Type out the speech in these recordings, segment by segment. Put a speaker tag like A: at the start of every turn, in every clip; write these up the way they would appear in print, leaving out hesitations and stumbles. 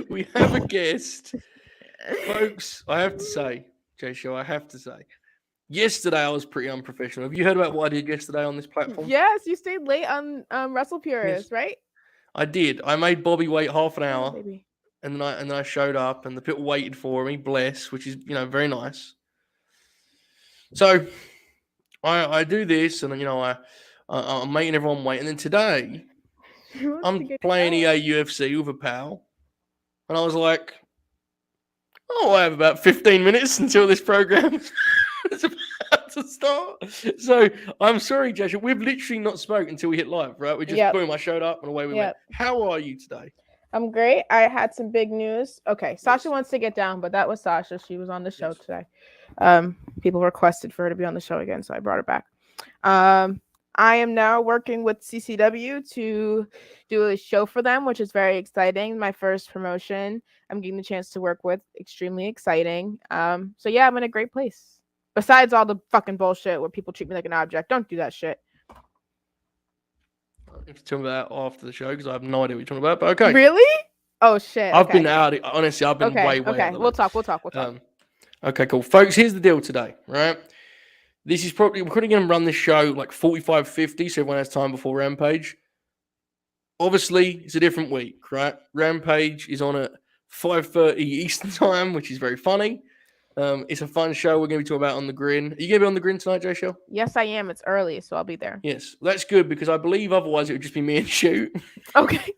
A: we have a guest, folks. I have to say, Jaychele, I have to say, yesterday I was pretty unprofessional. Have you heard about what I did yesterday on this platform?
B: Yes, you stayed late on Russell
A: Yes,
B: Purist, right?
A: I did. I made Bobby wait half an
B: Oh,
A: hour,
B: baby.
A: and then I showed up, and the people waited for me. Bless, which is very nice. So I do this, and then I'm making everyone wait, and then today
B: She wants to
A: I'm
B: get
A: playing
B: going.
A: EA UFC with a pal, and I was like, oh, I have about 15 minutes until this program is about to start. So I'm sorry, Joshua. We've literally not spoken until we hit live, right? We just
B: Yep.
A: boom, I showed up and away we went.
B: Yep.
A: How are you today?
B: I'm great. I had some big news. Okay, Sasha
A: Yes.
B: wants to get down, but that was Sasha. She was on the show
A: Yes.
B: today. People requested for her to be on the show again, so I brought her back. I am now working with CCW to do a show for them, which is very exciting. My first promotion. I'm getting the chance to work with. Extremely exciting. So yeah, I'm in a great place. Besides all the fucking bullshit where people treat me like an object. Don't do that shit.
A: If you tell me that after the show, because I have no idea what you're talking about, but okay.
B: Really? Oh shit.
A: I've
B: Okay.
A: been out. Honestly, I've been way out
B: Okay.
A: of the
B: We'll
A: loop.
B: talk. We'll talk.
A: Okay, cool. Folks, here's the deal today, right? This is probably, we're probably going to run this show like 45, 50, so everyone has time before Rampage. Obviously, it's a different week, right? Rampage is on at 5:30 Eastern time, which is very funny. It's a fun show. We're going to be talking about on the Grin. Are you going to be on the Grin tonight, Jaychele?
B: Yes, I am. It's early, so I'll be there.
A: Yes, that's good because I believe otherwise it would just be me and Shoot.
B: Okay.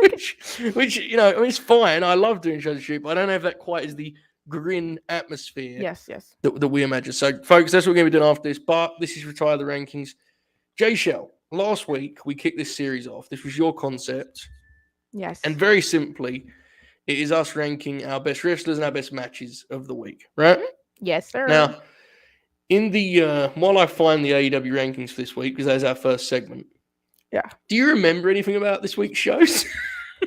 A: which it's fine. I love doing shows and Shoot, but I don't know if that quite is the Grin atmosphere.
B: Yes.
A: That we imagine. So, folks, that's what we're going to be doing after this. But this is Retire the Rankings. Jaychele, last week we kicked this series off. This was your concept.
B: Yes.
A: And very simply, it is us ranking our best wrestlers and our best matches of the week, right?
B: Yes, sir.
A: Now, in the while I find the AEW rankings for this week, because that's our first segment.
B: Yeah.
A: Do you remember anything about this week's shows?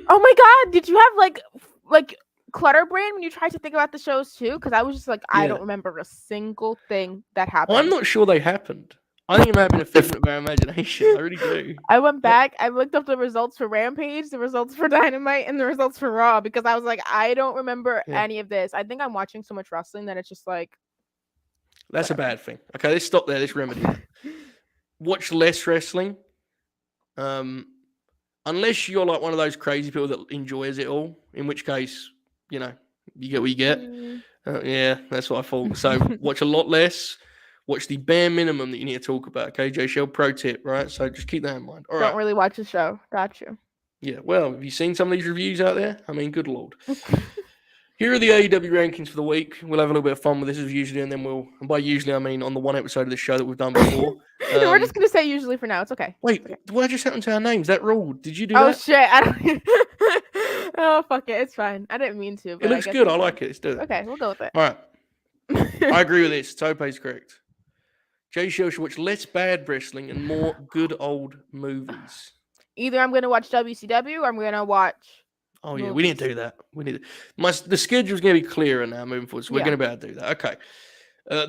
B: Oh my god, did you have like clutter brain when you tried to think about the shows too? Because I was just like, I don't remember a single thing that happened.
A: I'm not sure they happened. I think it might have been a figment of our imagination. I really do.
B: I went back, I looked up the results for Rampage, the results for Dynamite, and the results for Raw because I was like, I don't remember any of this. I think I'm watching so much wrestling that it's just like.
A: That's a bad thing. Okay, let's stop there. Let's remedy it. Watch less wrestling. Unless you're like one of those crazy people that enjoys it all, in which case, you get what you get. Yeah, that's what I thought. So watch a lot less. Watch the bare minimum that you need to talk about. Okay, Jaychele, pro tip, right? So just keep that in mind. All right.
B: Don't really watch the show. Got you.
A: Yeah, well, have you seen some of these reviews out there? I mean, good lord. Here are the AEW rankings for the week. We'll have a little bit of fun with this as usually, and then and by usually I mean on the one episode of the show that we've done before.
B: We're just going to say usually for now. It's okay.
A: Wait, what just happened to our names? That rule? Did you do
B: that?
A: Oh,
B: shit. I don't... Oh, fuck it. It's fine. I didn't mean to. But
A: it looks good. I like it. Let's do it.
B: Okay, we'll go with it.
A: All right. I agree with this. Tope's correct. Jaychele should watch less bad wrestling and more good old movies.
B: Either I'm going to watch WCW or I'm going to watch.
A: Oh, yeah. We need to do that. The schedule's going to be clearer now moving forward, so we're going to be able to do that. Okay.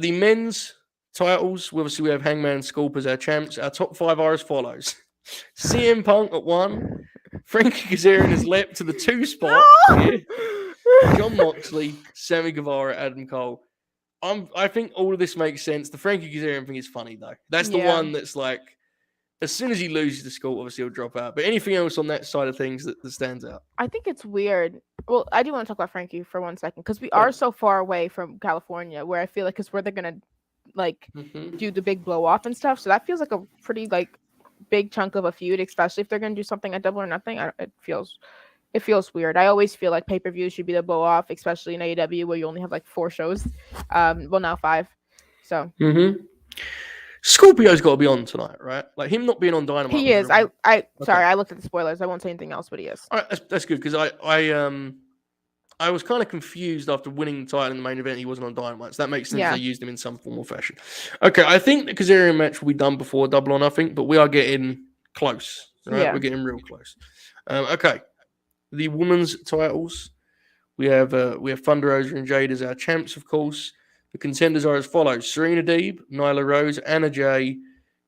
A: The men's titles, obviously we have Hangman and Sculp as our champs. Our top 5 are as follows. CM Punk at 1. Frankie Kazarian has leapt to the 2 spot. No! Jon Moxley, Sammy Guevara, Adam Cole. I think all of this makes sense. The Frankie Kazarian thing is funny, though. That's the one that's like, as soon as he loses the Sculp, obviously he'll drop out. But anything else on that side of things that stands out?
B: I think it's weird. Well, I do want to talk about Frankie for 1 second because we are so far away from California where I feel like it's where they're going to do the big blow off and stuff. So that feels like a pretty big chunk of a feud, especially if they're going to do something at Double or Nothing. It feels weird. I always feel like pay-per-view should be the blow off, especially in AEW where you only have 4 shows. Well, now 5. So.
A: Scorpio's got to be on tonight, right? Like him not being on Dynamite.
B: He is. Sorry, I looked at the spoilers. I won't say anything else, but he is.
A: All right, that's good because I was kind of confused after winning the title in the main event. He wasn't on Dynamite, so that makes sense. They used him in some form or fashion. Okay, I think the Kazarian match will be done before Double or Nothing, but we are getting close. Right? Yeah. We're getting real close. Okay, the women's titles. We have Thunder Rosa and Jade as our champs, of course. The contenders are as follows: Serena Deeb, Nyla Rose, Anna Jay,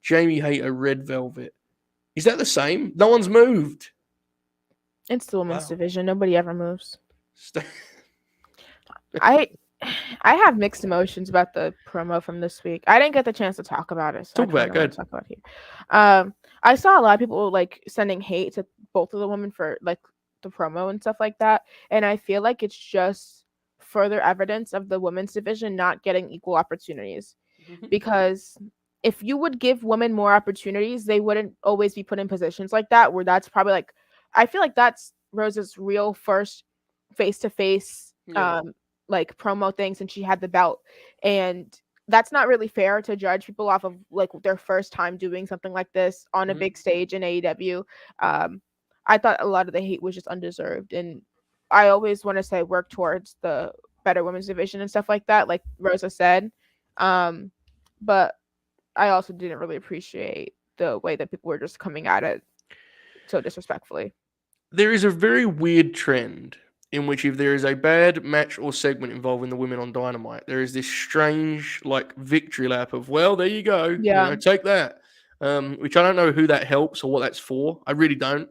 A: Jamie Hayter, Red Velvet. Is that the same? No one's moved.
B: It's the women's
A: Wow.
B: division. Nobody ever moves. I have mixed emotions about the promo from this week. I didn't get the chance to talk about it, so I kind of want to talk about it here. I saw a lot of people like sending hate to both of the women for like the promo and stuff like that, and I feel like it's just further evidence of the women's division not getting equal opportunities. Because if you would give women more opportunities, they wouldn't always be put in positions like that, where that's probably like, I feel like that's Rosa's real first face-to-face like promo things, and she had the belt, and that's not really fair to judge people off of like their first time doing something like this on a big stage in AEW. I thought a lot of the hate was just undeserved, and I always want to say work towards the better women's division and stuff like that, like Rosa said. But I also didn't really appreciate the way that people were just coming at it so disrespectfully.
A: There is a very weird trend in which if there is a bad match or segment involving the women on Dynamite, there is this strange like victory lap of, well, there you go, take that. Which I don't know who that helps or what that's for. I really don't.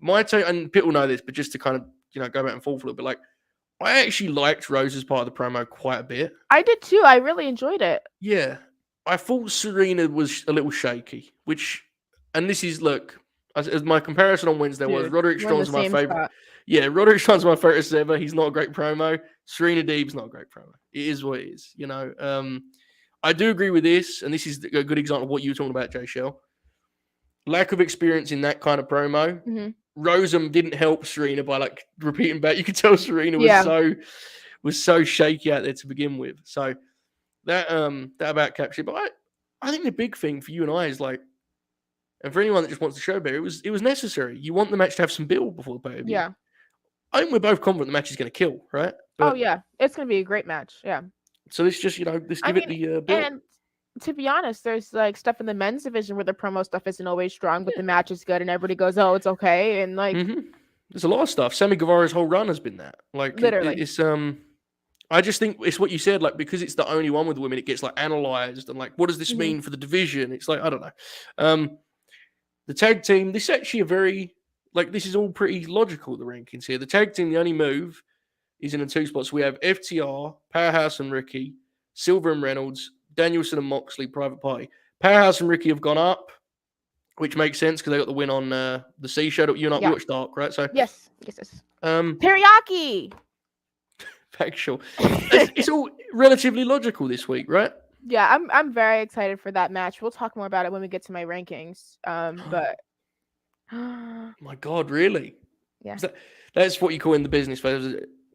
A: My take, and people know this, but just to kind of go back and forth a little bit, like I actually liked Rose as part of the promo quite a bit.
B: I did too. I really enjoyed it.
A: Yeah, I thought Serena was a little shaky, and this is look. As my comparison on Wednesday was, Roderick Strong's my favorite. Yeah, Roderick Strong's my favorite as ever. He's not a great promo. Serena Deeb's not a great promo. It is what it is, I do agree with this, and this is a good example of what you were talking about, Jaychele. Lack of experience in that kind of promo.
B: Mm-hmm.
A: Rosem didn't help Serena by like repeating back. You could tell Serena was so shaky out there to begin with. So that about captured. But I think the big thing for you and I is like, and for anyone that just wants the show better, it was necessary. You want the match to have some build before the pay-per-view.
B: Yeah.
A: I think we're both confident the match is going to kill, right?
B: But, it's going to be a great match. Yeah.
A: So let's just let's give it the build. And
B: to be honest, there's like stuff in the men's division where the promo stuff isn't always strong, but the match is good, and everybody goes, "Oh, it's okay," and like
A: there's a lot of stuff. Sammy Guevara's whole run has been that. Like
B: literally,
A: it's I just think it's what you said. Like because it's the only one with women, it gets like analyzed and like, what does this mean for the division? It's like I don't know. The tag team, this is actually a very, this is all pretty logical, the rankings here. The tag team, the only move is in the two spots. We have FTR, Powerhouse and Ricky, Silver and Reynolds, Danielson and Moxley, Private Party. Powerhouse and Ricky have gone up, which makes sense because they got the win on the C show that you and I watched Dark, right? So
B: Yes. Teriyaki!
A: Factual. It's all relatively logical this week, right?
B: Yeah, I'm very excited for that match. We'll talk more about it when we get to my rankings. But
A: my God, really?
B: Yeah.
A: That's what you call in the business.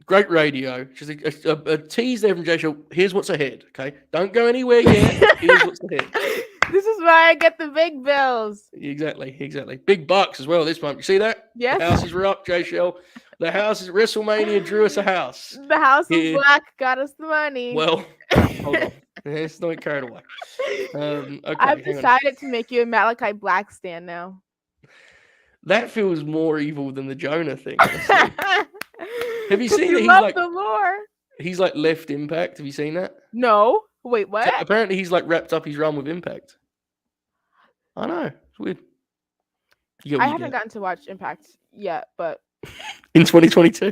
A: Great radio. Just a tease there from Jaychele. Here's what's ahead. Okay, don't go anywhere yet. Here's what's ahead.
B: This is why I get the big bills.
A: Exactly. Big bucks as well this month. You see that?
B: Yes.
A: The houses were up, Jaychele. The house is WrestleMania drew us a house.
B: The house of black got us the money.
A: Well, hold on. Let's not get carried away. Okay,
B: I've decided to make you a Malachi Black stand now.
A: That feels more evil than the Jonah thing. Have you seen that?
B: He's like the lore.
A: He's like left Impact. Have you seen that?
B: No. Wait, what?
A: So apparently he's like wrapped up his run with Impact. I know. It's weird.
B: I haven't gotten to watch Impact yet, but
A: in 2022.
B: No.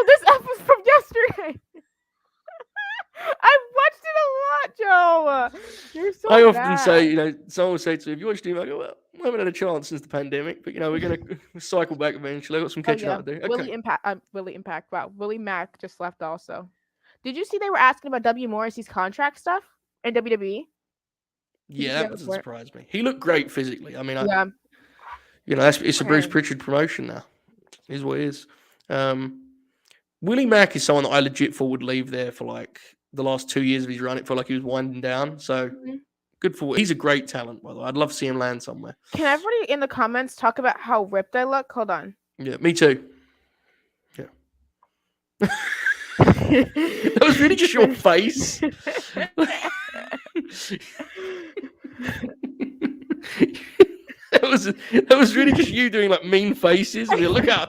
B: This episode from yesterday. I've watched it a lot, Joe. You're so
A: I often say, someone will say to me, "Have you watched Impact?" I go, well, I haven't had a chance since the pandemic, but we're gonna cycle back eventually. I've got some catching up to do. Okay.
B: Willie Impact. Wow, Willie Mack just left also. Did you see they were asking about W. Morrissey's contract stuff in WWE?
A: Yeah, that doesn't surprise me. He looked great physically. I mean, it's a Bruce Pritchard promotion now. Is what it is. Willie Mack is someone that I legit thought would leave there for like the last 2 years of his run. It felt like he was winding down. So good for. He's a great talent, by the way. I'd love to see him land somewhere.
B: Can everybody in the comments talk about how ripped I look? Hold on.
A: Yeah, me too. Yeah. That was really just your face. That was really just you doing like mean faces. And look how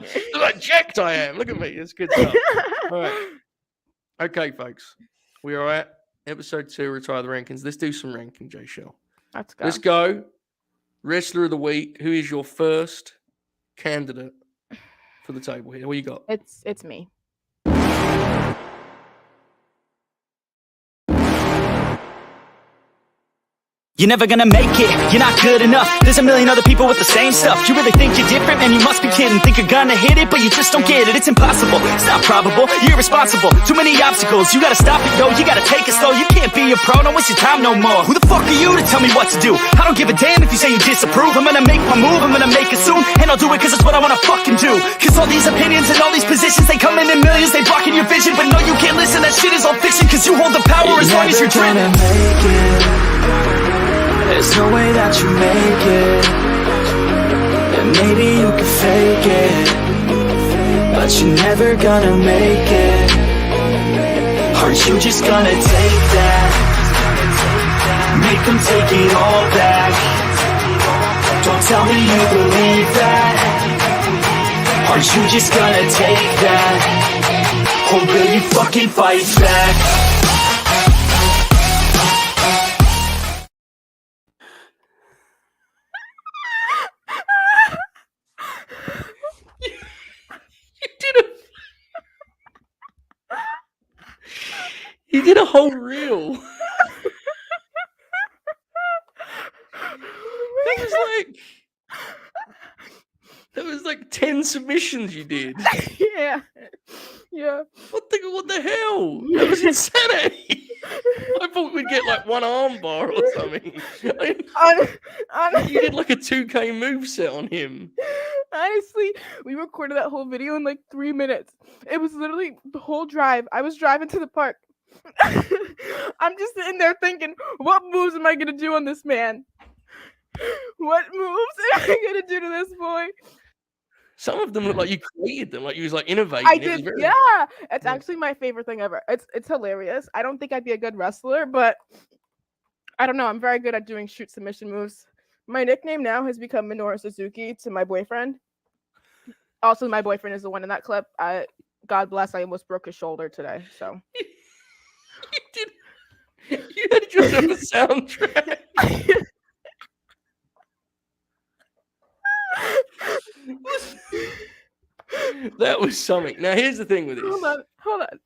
A: jacked I am. Look at me. It's good stuff. All right. Okay, folks. We are at episode 2, Retire the Rankings. Let's do some ranking, Jaychele.
B: Let's go.
A: Let's go. Wrestler of the week. Who is your first candidate for the table here? What you got?
B: It's me.
C: You're never gonna make it, you're not good enough. There's a million other people with the same stuff. You really think you're different? Man, you must be kidding. Think you're gonna hit it, but you just don't get it. It's impossible, it's not probable, you're irresponsible. Too many obstacles, you gotta stop it, yo. You gotta take it slow, you can't be a pro. Don't waste your time no more. Who the fuck are you to tell me what to do? I don't give a damn if you say you disapprove. I'm gonna make my move, I'm gonna make it soon. And I'll do it cause it's what I wanna fucking do. Cause all these opinions and all these positions, they come in millions, they blocking your vision. But no, you can't listen, that shit is all fiction. Cause you hold the power as long as you're dreaming.
D: There's no way that you make it, and maybe you can fake it, but you're never gonna make it. Aren't you just gonna take that? Make them take it all back. Don't tell me you believe that. Aren't you just gonna take that? Or will you fucking fight back?
A: He did a whole reel. That was like 10 submissions you did.
B: Yeah.
A: What the hell? That was insanity. I thought we'd get like one arm bar or something. You did like a 2K moveset on him.
B: Honestly, we recorded that whole video in like 3 minutes. It was literally the whole drive. I was driving to the park. I'm just sitting there thinking, what moves am I gonna do on this man? What moves am I gonna do to this boy?
A: Some of them look like you created them, like you was like innovating.
B: I did, yeah. It's actually my favorite thing ever. It's hilarious. I don't think I'd be a good wrestler, but I don't know. I'm very good at doing shoot submission moves. My nickname now has become Minoru Suzuki to my boyfriend. Also, my boyfriend is the one in that clip. God bless, I almost broke his shoulder today. So
A: you had just on the soundtrack. That was something. Now here's the thing with this.
B: Hold on.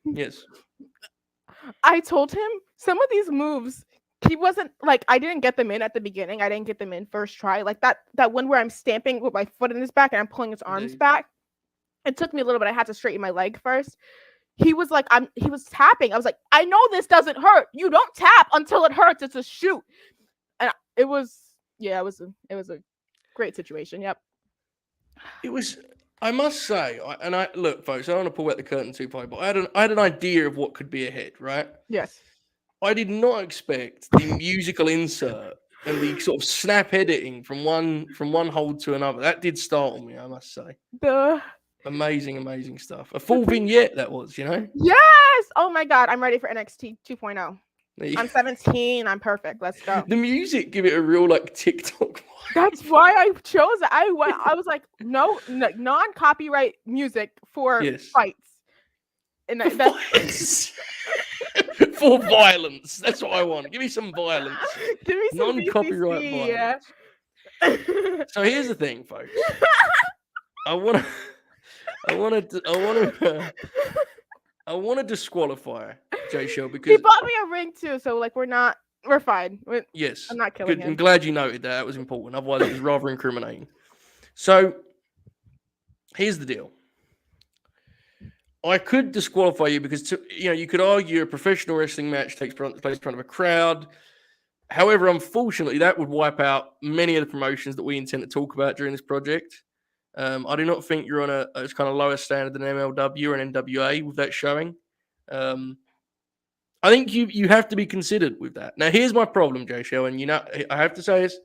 A: Yes.
B: I told him some of these moves, he wasn't like, I didn't get them in at the beginning. I didn't get them in first try. Like that one where I'm stamping with my foot in his back and I'm pulling his arms back. It took me a little bit. I had to straighten my leg first. He was like, he was tapping. I was like, I know this doesn't hurt. You don't tap until it hurts. It's a shoot. And it was a great situation. Yep.
A: It was, I must say, look, folks, I don't want to pull back the curtain too far, but I had an idea of what could be ahead, right?
B: Yes.
A: I did not expect the musical insert and the sort of snap editing from one hold to another. That did startle me, I must say. Amazing stuff. A full vignette that was, you know?
B: Yes! Oh my God, I'm ready for NXT 2.0. I'm 17. I'm perfect. Let's go.
A: The music give it a real like TikTok.
B: That's why I chose it. I was like, no non-copyright music for fights. And that's
A: for violence. That's what I want. Give me some violence.
B: Give me some
A: non-copyright
B: VCC,
A: violence. Yeah. So here's the thing, folks. I want to disqualify Jaychele because
B: he bought me a ring too, so like we're fine.
A: Yes,
B: I'm not killing him.
A: I'm glad you noted that. That was important. Otherwise, it was rather incriminating. So here's the deal. I could disqualify you because you could argue a professional wrestling match takes place in front of a crowd. However, unfortunately, that would wipe out many of the promotions that we intend to talk about during this project. I do not think you're on a kind of lower standard than MLW or an NWA with that showing. I think you have to be considered with that. Now, here's my problem, Jaychele, and I have to say this.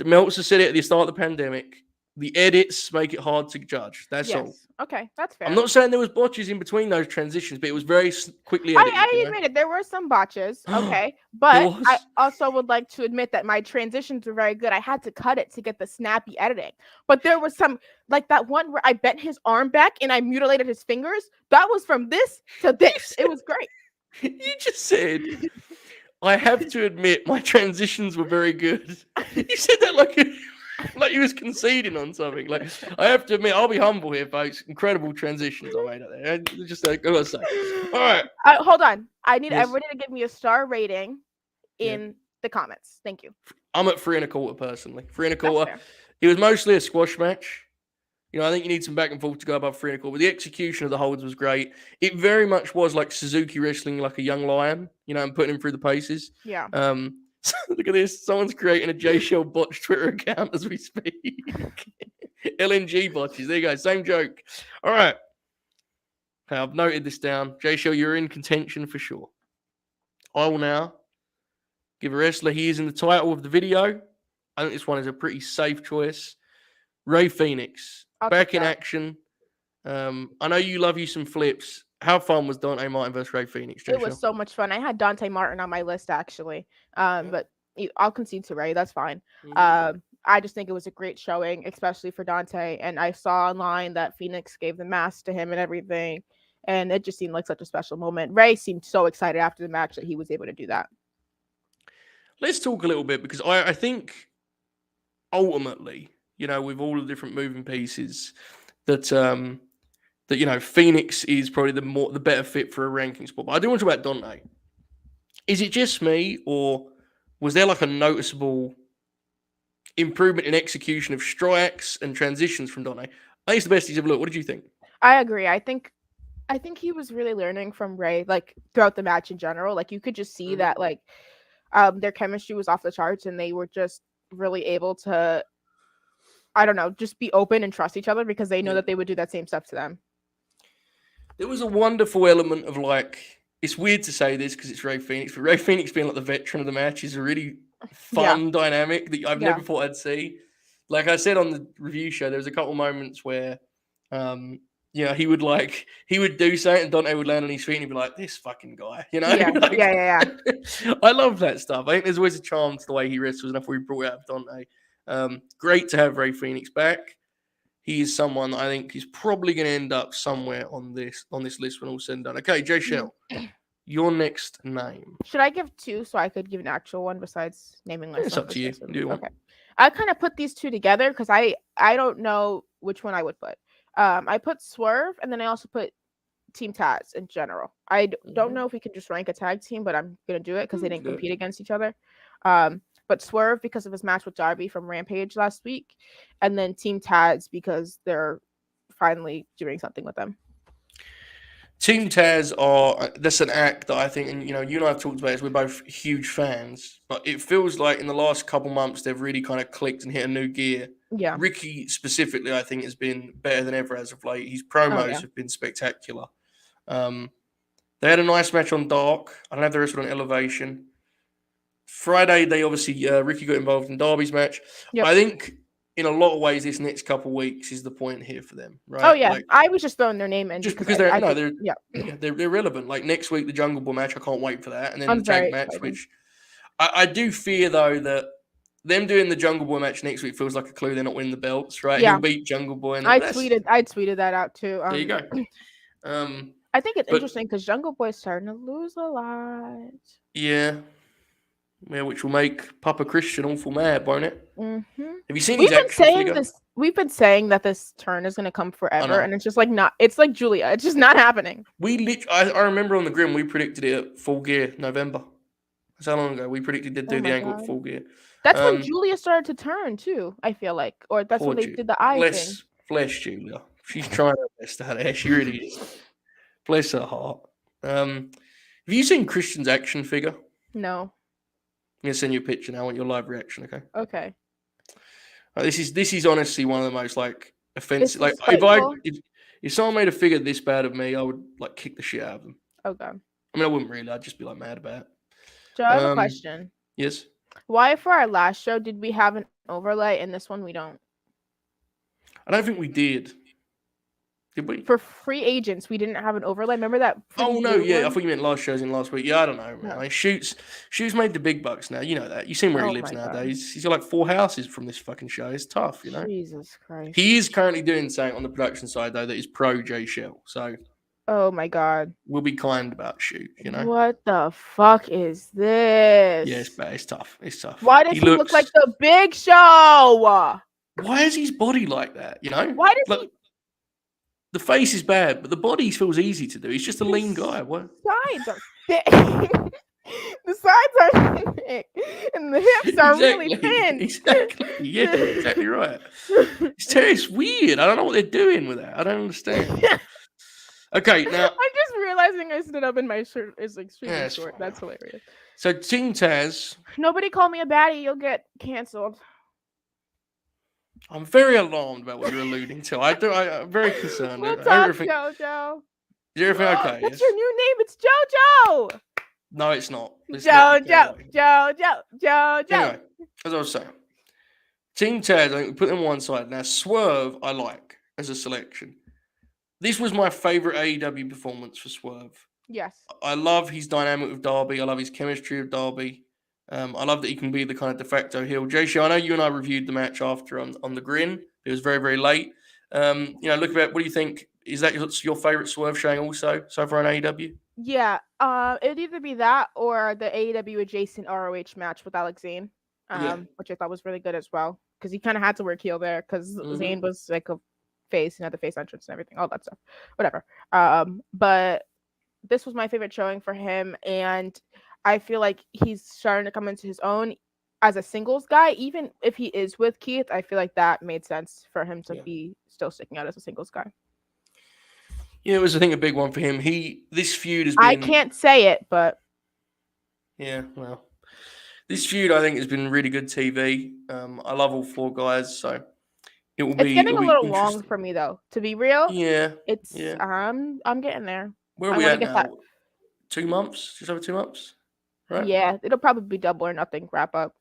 A: Meltzer said it at the start of the pandemic. The edits make it hard to judge. That's all.
B: Okay, that's fair.
A: I'm not saying there was botches in between those transitions, but it was very quickly edited.
B: I admit it. There were some botches, okay? But I also would like to admit that my transitions were very good. I had to cut it to get the snappy editing. But there was some, like that one where I bent his arm back and I mutilated his fingers. That was from this to this. It was great.
A: You just said, I have to admit my transitions were very good. You said that like Like he was conceding on something. Like I have to admit, I'll be humble here, folks. Incredible transitions I made out there. Just I gotta say. All right.
B: Hold on. I need
A: Yes.
B: everybody to give me a star rating in the comments. Thank you.
A: I'm at 3.25 personally. 3.25.
B: That's fair.
A: It was mostly a squash match. You know, I think you need some back and forth to go above 3.25. But the execution of the holds was great. It very much was like Suzuki wrestling like a young lion, you know, and putting him through the paces.
B: Yeah.
A: Look at this. Someone's creating a Jaychele botch Twitter account as we speak. LNG botches. There you go. Same joke. All right. Okay, I've noted this down. Jaychele, you're in contention for sure. I will now give a wrestler. He is in the title of the video. I think this one is a pretty safe choice. Ray Fenix. Back in action. I know you love you some flips. How fun was Dante Martin versus Ray Fenix, Jaychele?
B: It was so much fun. I had Dante Martin on my list actually. But I'll concede to Ray. That's fine. I just think it was a great showing, especially for Dante. And I saw online that Fenix gave the mask to him and everything. And it just seemed like such a special moment. Ray seemed so excited after the match that he was able to do that.
A: Let's talk a little bit because I think ultimately, you know, with all the different moving pieces, that you know, Fenix is probably the better fit for a ranking spot. But I do want to talk about Dante. Is it just me, or was there like a noticeable improvement in execution of strikes and transitions from Dante? I think it's the best he's ever looked. What did you think?
B: I agree. I think he was really learning from Ray, like throughout the match in general. Like you could just see that like their chemistry was off the charts, and they were just really able to, I don't know, just be open and trust each other because they know that they would do that same stuff to them.
A: There was a wonderful element of like, it's weird to say this because it's Ray Fenix, but Ray Fenix being like the veteran of the match is a really fun dynamic that I've never thought I'd see. Like I said on the review show, there was a couple moments where, you know, he would do something and Dante would land on his feet and he'd be like, this fucking guy, you know?
B: Yeah.
A: I love that stuff. I think there's always a charm to the way he wrestles, and if we brought out Dante. Great to have Ray Fenix back. He is someone that I think is probably going to end up somewhere on this list when all said and done. Okay, Jaychele, your next name.
B: Should I give two so I could give an actual one besides naming myself?
A: It's up to you. Do one.
B: Okay. I kind of put these two together because I don't know which one I would put. I put Swerve, and then I also put Team Taz in general. I don't know if we can just rank a tag team, but I'm going to do it because they didn't compete against each other. But Swerve because of his match with Darby from Rampage last week, and then Team Taz because they're finally doing something with them.
A: Team Taz that's an act that I think, and you know, you and I have talked about this, we're both huge fans, but it feels like in the last couple months they've really kind of clicked and hit a new gear.
B: Yeah.
A: Ricky specifically, I think, has been better than ever as of late. His promos have been spectacular. They had a nice match on Dark. I don't have the rest on Elevation. Friday, they obviously Ricky got involved in Darby's match. Yep. I think in a lot of ways, this next couple of weeks is the point here for them, right?
B: Oh yeah, like, I was just throwing their name in
A: just because they're relevant. Like next week, the Jungle Boy match, I can't wait for that, and then the tag match, excited. Which I do fear though that them doing the Jungle Boy match next week feels like a clue they're not winning the belts, right? Yeah. He'll beat Jungle Boy, and
B: I tweeted that out too.
A: There you go.
B: I think it's interesting because Jungle Boy's starting to lose a lot.
A: Yeah. Yeah, which will make Papa Christian awful mad, won't it?
B: Mm-hmm.
A: Have you seen his action figure?
B: We've been saying that this turn is going to come forever, and it's just like not. It's like Julia. It's just not happening.
A: I remember on the Grim we predicted it at Full Gear November. That's how long ago we predicted they'd do the angle at Full Gear.
B: That's when Julia started to turn too. I feel like, or that's when they did the eye thing.
A: Bless Julia. She's trying her best out there. She really is. Bless her heart. Have you seen Christian's action figure?
B: No.
A: I'm gonna send you a picture now. I want your live reaction, okay?
B: Okay.
A: This is honestly one of the most like offensive. Like if someone made a figure this bad of me, I would like kick the shit out of them.
B: Okay.
A: I mean, I wouldn't really. I'd just be like mad about it.
B: Joe, I have a question.
A: Yes.
B: Why for our last show did we have an overlay and this one we don't?
A: I don't think we did. Did we?
B: For free agents, we didn't have an overlay. Remember that?
A: Oh no, yeah. I thought you meant last shows in last week. Yeah, I don't know, man. No. Like, Shoots made the big bucks now. You know that. You seen where he lives nowadays. He's got like 4 houses from this fucking show. It's tough, you know.
B: Jesus Christ.
A: He is currently doing something on the production side though that is pro Jaychele. So.
B: Oh my God.
A: We'll be kind about Shoot, you know.
B: What the fuck is this?
A: Yeah, it's bad. It's tough. It's tough.
B: Why does he look like the Big Show?
A: why is his body like that? You know,
B: Why does he?
A: The face is bad, but the body feels easy to do. He's just a lean guy. What?
B: Sides are thick. The sides are thick, and the hips are really thin.
A: Exactly. Yeah, exactly right. It's weird. I don't know what they're doing with that. I don't understand. Okay, now
B: I'm just realizing I stood up and my shirt is extremely
A: that's
B: short.
A: fine.
B: That's hilarious.
A: So Team Taz.
B: Nobody call me a baddie. You'll get canceled.
A: I'm very alarmed about what you're alluding to. I'm very concerned.
B: We'll talk, JoJo.
A: Is everything okay?
B: That's your new name. It's JoJo.
A: No, it's not.
B: JoJo.
A: Anyway, as I was saying, Team Taz, I think we put them on one side. Now, Swerve, I like as a selection. This was my favorite AEW performance for Swerve.
B: Yes.
A: I love his dynamic with Darby. I love his chemistry with Darby. I love that he can be the kind of de facto heel. Jaychele, I know you and I reviewed the match after on the Grin. It was very, very late. Look at what do you think? Is that your favorite Swerve showing also so far on AEW?
B: Yeah. It'd either be that or the AEW adjacent ROH match with Alex Zane, which I thought was really good as well because he kind of had to work heel there because Zane was like a face and had the face entrance and everything, all that stuff, whatever. But this was my favorite showing for him, and I feel like he's starting to come into his own as a singles guy. Even if he is with Keith, I feel like that made sense for him to be still sticking out as a singles guy.
A: Yeah, it was, I think, a big one for him. This feud has been...
B: I can't say it, but...
A: Yeah, well. This feud, I think, has been really good TV. I love all four guys, so it's
B: getting a little long for me, though. To be real, I'm getting there.
A: Where are we at now? 2 months? Just over 2 months? Right?
B: Yeah, it'll probably be double or nothing wrap up,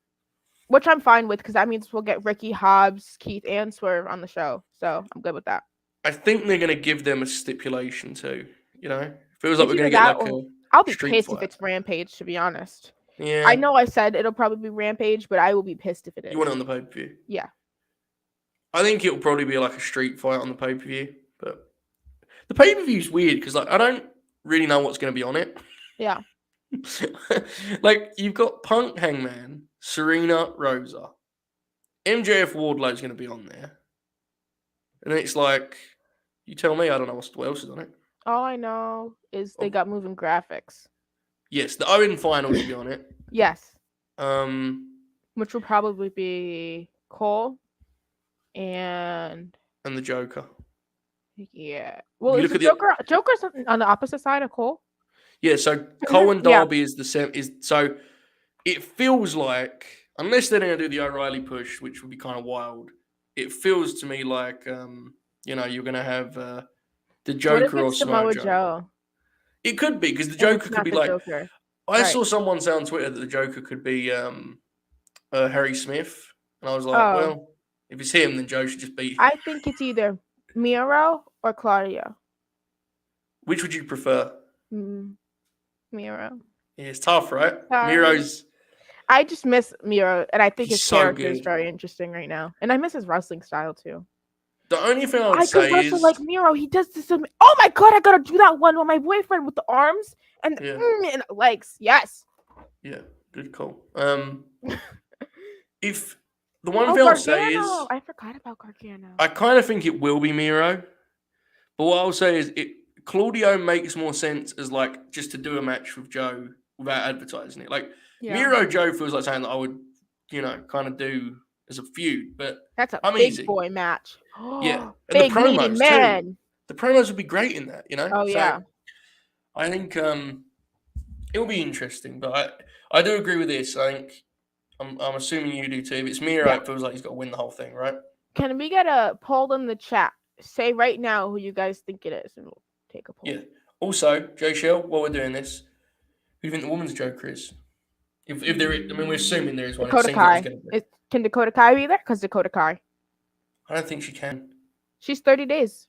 B: which I'm fine with because that means we'll get Ricky, Hobbs, Keith, and Swerve on the show. So I'm good with that.
A: I think they're going to give them a stipulation too. You know, feels like we're going to get like a.
B: I'll be pissed if it's Rampage. To be honest.
A: Yeah.
B: I know I said it'll probably be Rampage, but I will be pissed if it is.
A: You want it on the pay per view?
B: Yeah.
A: I think it'll probably be like a street fight on the pay per view, but the pay per view is weird because like I don't really know what's going to be on it.
B: Yeah.
A: Like you've got Punk, Hangman, Serena, Rosa, MJF, Wardlow's going to be on there, and it's like, you tell me, I don't know what else is on it.
B: All I know is they got moving graphics.
A: Yes, the Owen final will be on it.
B: Yes. Which will probably be Cole and
A: the Joker.
B: Yeah. Well, is the Joker's on the opposite side of Cole?
A: Yeah, so Cole and Darby is the same. So it feels like, unless they're going to do the O'Reilly push, which would be kind of wild, it feels to me like you're going to have the Joker or Samoa Joe. It could be because the Joker could be like. Joker. I saw someone say on Twitter that the Joker could be Harry Smith, and I was like, well, if it's him, then Joe should just be.
B: I think it's either Miro or Claudio.
A: Which would you prefer?
B: Miro.
A: Yeah, it's tough, right? Miro's.
B: I just miss Miro, and I think his character is very interesting right now, and I miss his wrestling style too.
A: The only thing I would say is,
B: like Miro. He does this. Oh my god, I gotta do that one with my boyfriend with the arms and legs. Yes.
A: Yeah, good call. If the one thing I'll say is,
B: I forgot about Gargano.
A: I kind of think it will be Miro, but what I'll say is, Claudio makes more sense as like just to do a match with Joe without advertising it. Like Miro Joe feels like something that I would, kind of do as a feud, but
B: that's a big boy match.
A: Yeah,
B: and big the promos man.
A: Too. The promos would be great in that,
B: Oh yeah.
A: I think it will be interesting, but I do agree with this. I think I'm assuming you do too. If it's Miro, it feels like he's got to win the whole thing, right?
B: Can we get a poll in the chat? Say right now who you guys think it is, and we'll take a poll.
A: Yeah. Also, Jaychele, while we're doing this, who do you think the woman's Joker is? If there is, we're assuming there is one.
B: Dakota Kai. Can Dakota Kai be there? Because Dakota Kai.
A: I don't think she can.
B: She's 30 days.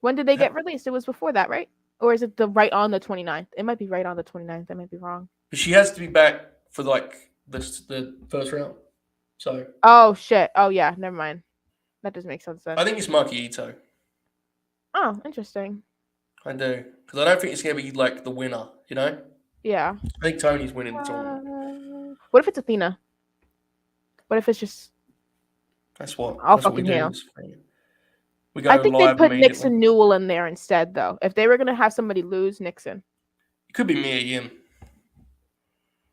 B: When did they get released? It was before that, right? Or is it right on the 29th? It might be right on the 29th. I might be wrong.
A: But she has to be back for like the first round. So.
B: Oh shit! Oh yeah, never mind. That doesn't make sense then.
A: I think it's Maki Ito.
B: Oh, interesting.
A: I do, because I don't think it's gonna be like the winner.
B: Yeah.
A: I think Tony's winning the tournament.
B: What if it's Athena? What if it's just
A: That's what
B: I'll
A: that's what we
B: fucking
A: do.
B: hail.
A: We go
B: I think they
A: live
B: put
A: immediately.
B: Nixon Newell in there instead, though. If they were gonna have somebody lose, Nixon.
A: It could be Mia Yim.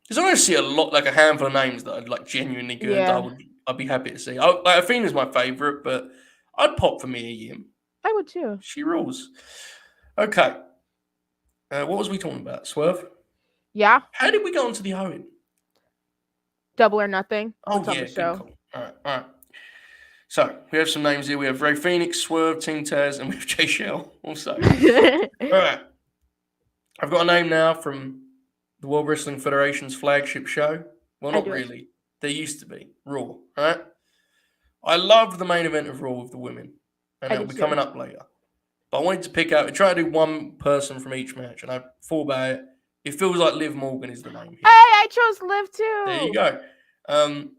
A: Because I see a lot, like a handful of names that are like genuinely good.
B: Yeah.
A: I'd be happy to see. Athena's my favorite, but I'd pop for Mia Yim.
B: I would too.
A: She rules. Okay. What was we talking about? Swerve?
B: Yeah.
A: How did we get onto the Owen?
B: Double or Nothing.
A: Oh,
B: What's on
A: yeah.
B: the
A: Good
B: show?
A: call. All right. So, we have some names here. We have Ray Fenix, Swerve, Team Taz, and we have Jaychele also. All right. I've got a name now from the World Wrestling Federation's flagship show. Well, not really. There used to be. Raw, right? I love the main event of Raw with the women. And it'll be coming up later. But I wanted to try to do one person from each match. And I thought about it. It feels like Liv Morgan is the name here.
B: Hey, I chose Liv too.
A: There you go.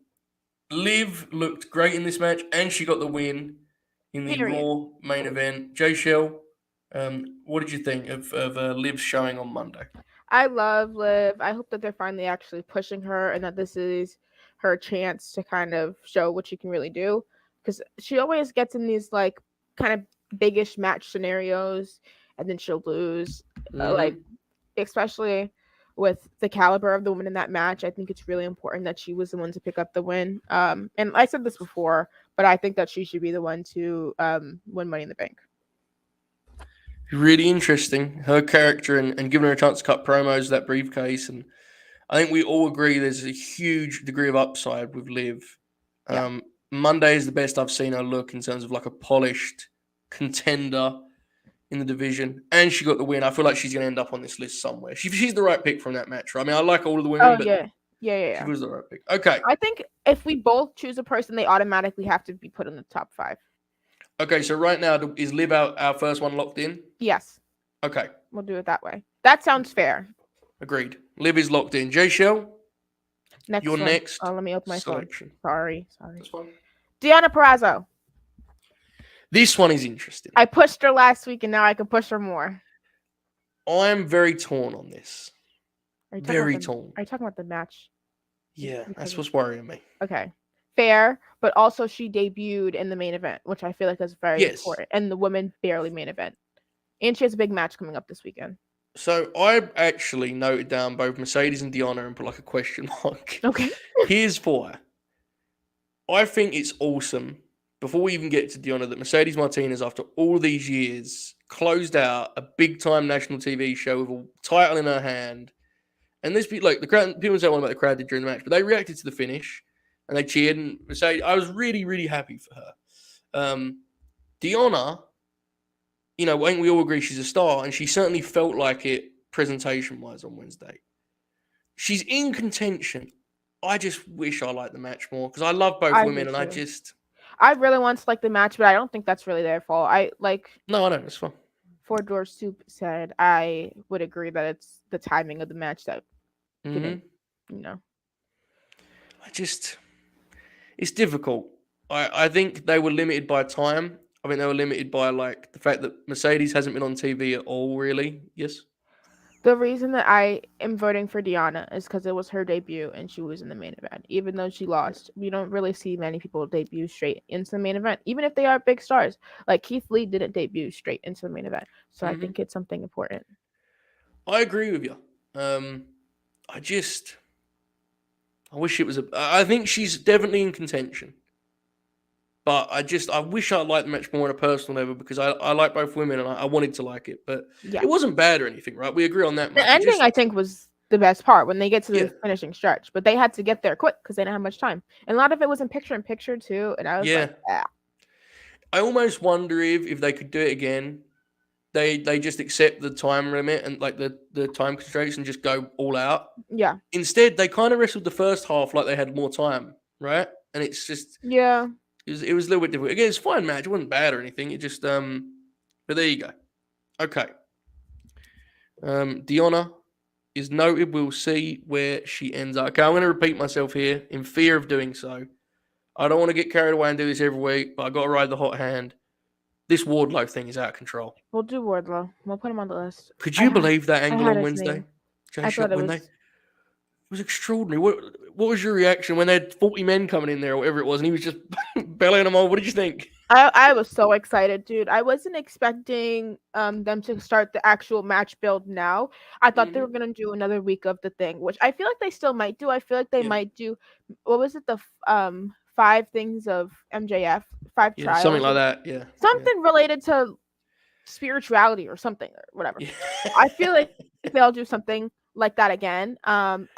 A: Liv looked great in this match. And she got the win in the Raw main event. Jaychele, what did you think of Liv's showing on Monday?
B: I love Liv. I hope that they're finally actually pushing her and that this is her chance to kind of show what she can really do. Because she always gets in these like kind of biggish match scenarios and then she'll lose. Like, especially with the caliber of the woman in that match, I think it's really important that she was the one to pick up the win. And I said this before, but I think that she should be the one to win Money in the Bank.
A: Really interesting, her character and giving her a chance to cut promos, that briefcase. And I think we all agree there's a huge degree of upside with Liv. Yeah. Monday is the best I've seen her look in terms of like a polished contender in the division. And she got the win. I feel like she's going to end up on this list somewhere. She's the right pick from that match, right? I mean, I like all of the women, but
B: yeah.
A: She was the right pick. Okay.
B: I think if we both choose a person, they automatically have to be put in the top 5.
A: Okay, so right now, is Liv our first one locked in?
B: Yes.
A: Okay.
B: We'll do it that way. That sounds fair.
A: Agreed. Liv is locked in. Jaychele, your next
B: Oh, let me open my
A: selection.
B: phone. Sorry.
A: That's fine.
B: Deonna Purrazzo.
A: This one is interesting.
B: I pushed her last week, and now I can push her more.
A: I'm very torn on this. Very torn.
B: Are you talking about the match?
A: Yeah, that's what's worrying me.
B: Okay. Fair, but also she debuted in the main event, which I feel like is very important. And the women barely main event. And she has a big match coming up this weekend.
A: So I actually noted down both Mercedes and Deonna and put like a question mark.
B: Okay.
A: Here's why. I think it's awesome, before we even get to Deonna, that Mercedes Martinez, after all these years, closed out a big-time national TV show with a title in her hand. And this, like, the crowd, people say one about the crowd did during the match, but they reacted to the finish. And they cheered, and Mercedes, I was really, really happy for her. Deonna, you know, I think we all agree she's a star, and she certainly felt like it presentation-wise on Wednesday. She's in contention. I just wish I liked the match more, because I love both women, and
B: I really want to like the match, but I don't think that's really their fault.
A: No, I know, it's fine.
B: Ford George Soup said, I would agree that it's the timing of the match that didn't, you know.
A: It's difficult. I think they were limited by time. I think they were limited by like the fact that Mercedes hasn't been on TV at all, really. Yes.
B: The reason that I am voting for Deonna is because it was her debut and she was in the main event. Even though she lost, we don't really see many people debut straight into the main event, even if they are big stars. Like Keith Lee didn't debut straight into the main event. So I think it's something important. I
A: agree with you. I wish it was I think she's definitely in contention. But I wish I liked the match more on a personal level, because I like both women and I wanted to like it. But it wasn't bad or anything, right? We agree on that.
B: The ending, I think, was the best part when they get to the finishing stretch. But they had to get there quick because they didn't have much time. And a lot of it was in picture-in-picture, too. And I was like,
A: I almost wonder if they could do it again. They just accept the time limit and like the time constraints and just go all out.
B: Yeah.
A: Instead, they kind of wrestled the first half like they had more time, right? And it's just...
B: Yeah.
A: It was a little bit difficult. Again, it's a fine match. It wasn't bad or anything. It just, but there you go. Okay. Deonna is noted. We'll see where she ends up. Okay, I'm going to repeat myself here in fear of doing so. I don't want to get carried away and do this every week, but I got to ride the hot hand. This Wardlow thing is out of control.
B: We'll do Wardlow. We'll put him on the list.
A: Could you believe that angle on Wednesday?
B: I thought it was...
A: was extraordinary. What was your reaction when they had 40 men coming in there or whatever it was, and he was just bellying them all? What did you think?
B: I was so excited, dude. I wasn't expecting them to start the actual match build now. I thought they were gonna do another week of the thing, which I feel like they still might do. I feel like they might do. What was it? The 5 things of MJF, 5 trials,
A: something like that. Yeah,
B: something related to spirituality or something or whatever.
A: Yeah.
B: I feel like they'll do something like that again. I'm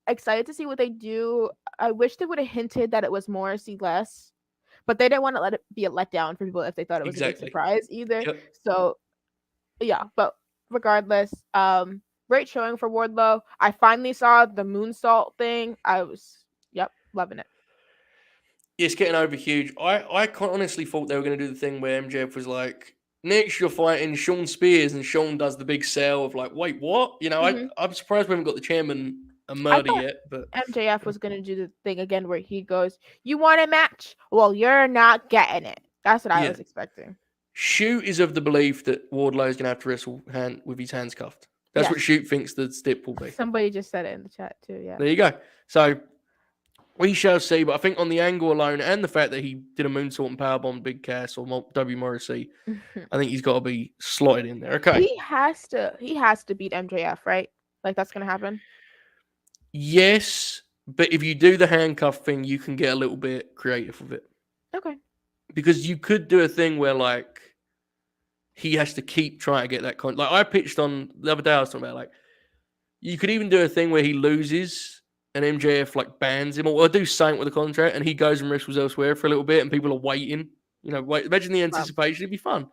B: excited to see what they do. I wish they would have hinted that it was Morrissey less, but they didn't want to let it be a letdown for people if they thought it was a big surprise either.
A: Yep.
B: So yeah, but regardless, great showing for Wardlow. I finally saw the moonsault thing. I was loving it.
A: It's getting over huge. I honestly thought they were going to do the thing where MJF was like, next you're fighting Sean Spears, and Sean does the big sell of like, wait, what? You know, I'm surprised we haven't got the chairman a murder yet. But
B: MJF was going to do the thing again where he goes, "You want a match? Well, you're not getting it." That's what I was expecting.
A: Shoot is of the belief that Wardlow is going to have to wrestle with his hands cuffed. That's what Shoot thinks the stip will be.
B: Somebody just said it in the chat too. Yeah.
A: There you go. So we shall see, but I think on the angle alone and the fact that he did a moonsault and powerbomb Big Cass or W Morrissey, I think he's got to be slotted in there. Okay.
B: He has to beat MJF, right? Like that's going to happen?
A: Yes, but if you do the handcuff thing, you can get a little bit creative with it.
B: Okay.
A: Because you could do a thing where, like, he has to keep trying to get that like I pitched on the other day, I was talking about, like, you could even do a thing where he loses and MJF like bans him, or do something with the contract, and he goes and wrestles elsewhere for a little bit, and people are waiting. You know, imagine the anticipation; it'd be fun.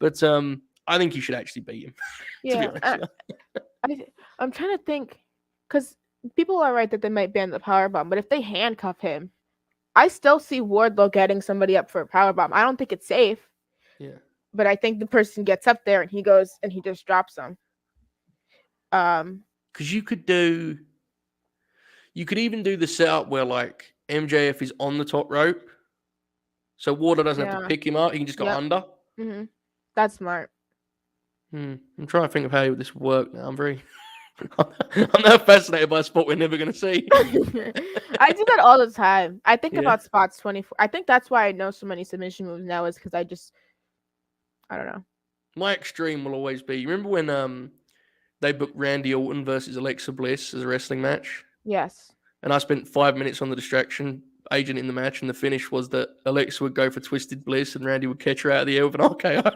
A: But I think he should actually beat him.
B: Yeah, I'm trying to think because people are right that they might ban the powerbomb, but if they handcuff him, I still see Wardlow getting somebody up for a powerbomb. I don't think it's safe.
A: Yeah,
B: but I think the person gets up there and he goes and he just drops them.
A: Because you could even do the setup where like MJF is on the top rope, so Wardlow doesn't have to pick him up; he can just go under.
B: Mm-hmm. That's smart.
A: I'm trying to think of how this would work now. I'm now fascinated by a spot we're never going to see.
B: I do that all the time. I think about spots 24. I think that's why I know so many submission moves now, is because I don't know.
A: My extreme will always be, you remember when they booked Randy Orton versus Alexa Bliss as a wrestling match?
B: Yes.
A: And I spent 5 minutes on the distraction agent in the match, and the finish was that Alexa would go for Twisted Bliss and Randy would catch her out of the air with an RKO.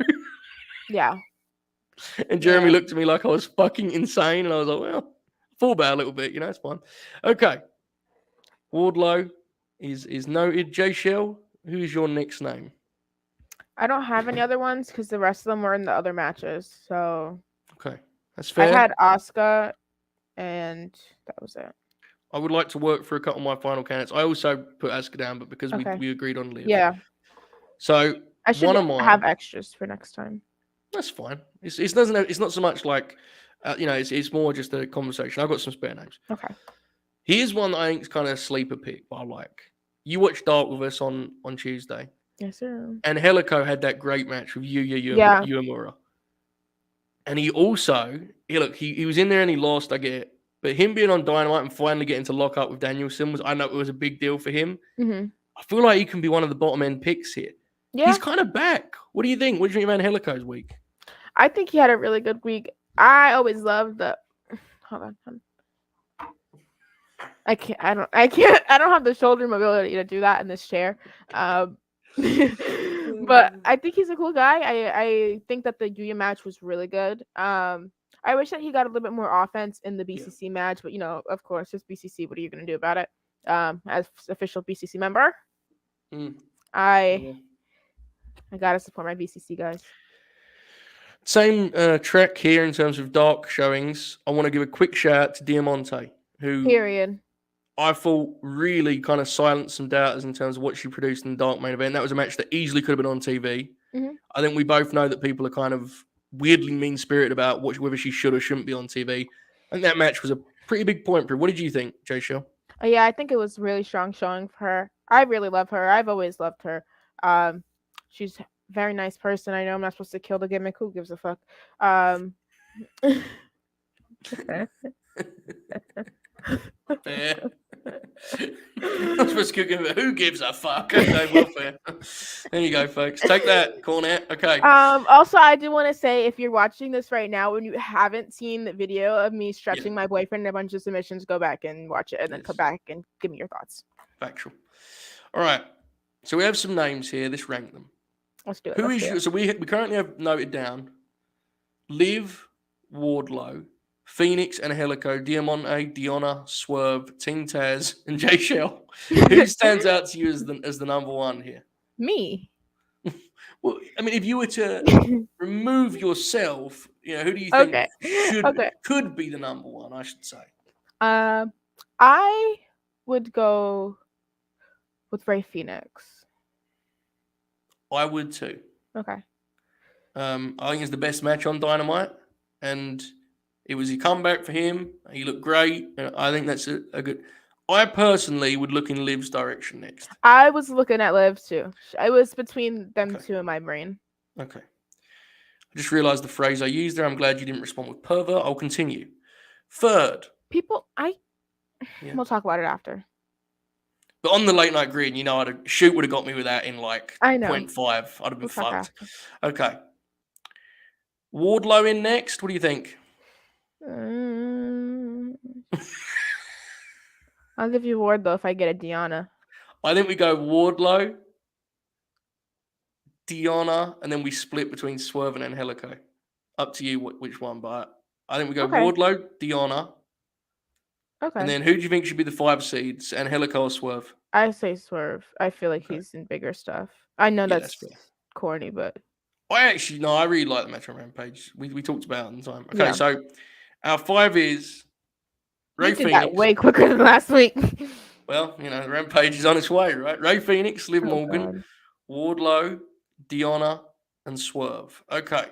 B: Yeah.
A: And Jeremy looked at me like I was fucking insane, and I was like, well, fall back a little bit, it's fine. Okay. Wardlow is noted. Jaychele, who is your next name?
B: I don't have any other ones because the rest of them were in the other matches. So
A: okay, that's fair.
B: I had Asuka, and that was it.
A: I would like to work for a couple of my final candidates. I also put Asuka down, but because we agreed on Liv.
B: Yeah.
A: So
B: I should have extras for next time.
A: That's fine. It's not so much like, it's more just a conversation. I've got some spare names.
B: Okay.
A: Here's one that I think is kind of a sleeper pick, but I like. You watched Dark with us on Tuesday.
B: Yes, sir.
A: And Helico had that great match with Yuya Uemura. And he also, he was in there and he lost, I get it. But him being on Dynamite and finally getting to lock up with Danielson I know it was a big deal for him.
B: Mm-hmm.
A: I feel like he can be one of the bottom end picks here.
B: Yeah.
A: He's kind of back. What do you think? What do you think about Helico's week?
B: I think he had a really good week. I always loved the. Hold on. I don't have the shoulder mobility to do that in this chair. But I think he's a cool guy. I think that the Yuya match was really good. I wish that he got a little bit more offense in the BCC match, but of course, it's BCC. What are you going to do about it? As official BCC member, I gotta support my BCC guys.
A: Same track here in terms of dark showings. I want to give a quick shout out to Diamante, who I thought really kind of silenced some doubters in terms of what she produced in the dark main event. That was a match that easily could have been on TV.
B: Mm-hmm.
A: I think we both know that people are kind of weirdly mean-spirited about whether she should or shouldn't be on TV. I think that match was a pretty big point for her. What did you think, Jaychele?
B: Yeah, I think it was really strong showing for her. I really love her. I've always loved her. She's a very nice person. I know I'm not supposed to kill the gimmick. Who gives a fuck?
A: Fair. I'm supposed to give it. Who gives a fuck? Okay, well, fair. There you go, folks. Take that, Cornet. Okay.
B: Also, I do want to say, if you're watching this right now and you haven't seen the video of me stretching my boyfriend in a bunch of submissions, go back and watch it, and then come back and give me your thoughts.
A: Factual. All right. So we have some names here. Let's rank them.
B: Let's do it.
A: Who is you? So we currently have noted down Liv, Wardlow, Fenix, Angelico, Diamante, Deonna, Swerve, Team Taz, and Jaychele. Who stands out to you as the number one here?
B: Me.
A: Well, I mean, if you were to remove yourself, who do you think could be the number one? I should say.
B: I would go with Rey Fenix.
A: I would too.
B: Okay.
A: I think it's the best match on Dynamite, and it was a comeback for him. He looked great. I think that's a good. I personally would look in Liv's direction next.
B: I was looking at Liv too. I was between them two in my brain.
A: Okay. I just realized the phrase I used there. I'm glad you didn't respond with pervert. I'll continue. Third.
B: We'll talk about it after.
A: But on the late night grid, shoot would have got me with that in like 0.5. I'd have been fucked. Okay. Wardlow in next. What do you think?
B: I'll give you Wardlow if I get a Deonna.
A: I think we go Wardlow, Deonna, and then we split between Swerve and Angelico. Up to you which one, but I think we go Wardlow, Deonna.
B: Okay.
A: And then who do you think should be the 5 seeds? Angelico or Swerve?
B: I say Swerve. I feel like he's in bigger stuff. I know that's corny, but
A: I really like the Metro Rampage. We talked about it in time. Okay, so our 5 is Rey Fenix.
B: That way quicker than last week.
A: Well, the Rampage is on its way, right? Rey Fenix, Liv Morgan, Wardlow, Deonna, and Swerve. Okay.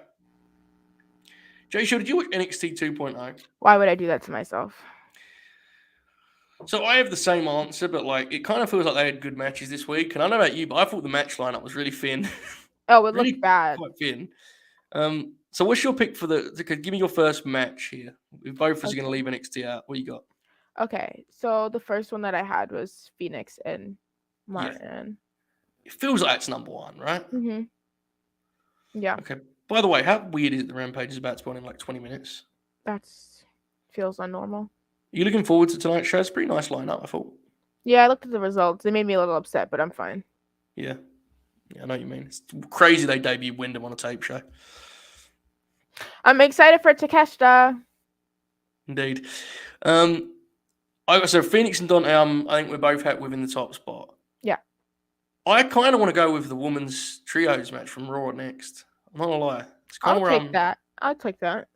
A: Jaychele, did you watch NXT 2.0?
B: Why would I do that to myself?
A: So I have the same answer, but it kind of feels like they had good matches this week. And I don't know about you, but I thought the match lineup was really thin.
B: Oh, it looked bad.
A: Quite thin. So what's your pick for give me your first match here. If both of us are going to leave NXT out, what you got?
B: Okay, so the first one that I had was Fenix and Martin.
A: Yeah. It feels like it's number one, right?
B: Mm-hmm. Yeah.
A: Okay. By the way, how weird is it the Rampage is about to spawn in 20 minutes?
B: That feels unnormal.
A: Are you looking forward to tonight's show? It's a pretty nice lineup, I thought.
B: Yeah, I looked at the results. They made me a little upset, but I'm fine.
A: Yeah. I know what you mean. It's crazy they debut Wyndham on a tape show.
B: I'm excited for Takeshita.
A: Indeed. So Fenix and Dante, I think we're both within the top spot.
B: Yeah.
A: I kind of want to go with the women's trios match from Raw next. I'm not going to lie. It's kind of where
B: I'll take that.